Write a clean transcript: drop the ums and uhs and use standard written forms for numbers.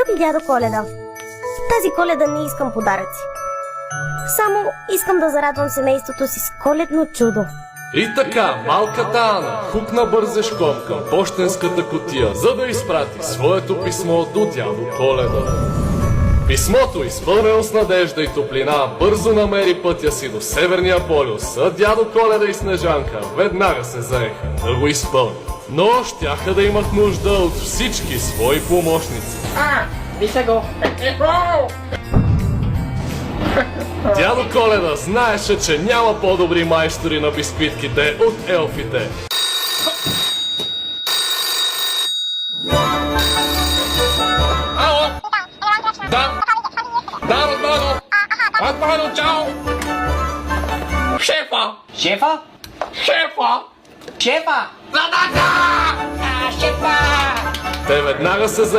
Скъпи дядо Коледа, тази Коледа не искам подаръци. Само искам да зарадвам семейството си с коледно чудо. И така, малката Ана хукна бързешком към пощенската кутия, за да изпрати своето писмо до дядо Коледа. Писмото, изпълнено с надежда и топлина, бързо намери пътя си до Северния полюс, а дядо Коледа и Снежанка веднага се заеха да го изпълнят. Но щяха да имат нужда от всички свои помощници. Вижте го! Дядо Коледа знаеше, че няма по-добри майстори на бисквитките от елфите. Ало! Да! Да, Радмано, чао! Шефа! Шефа? Шефа! Шефа! Да! Шефа! Те веднага се заеха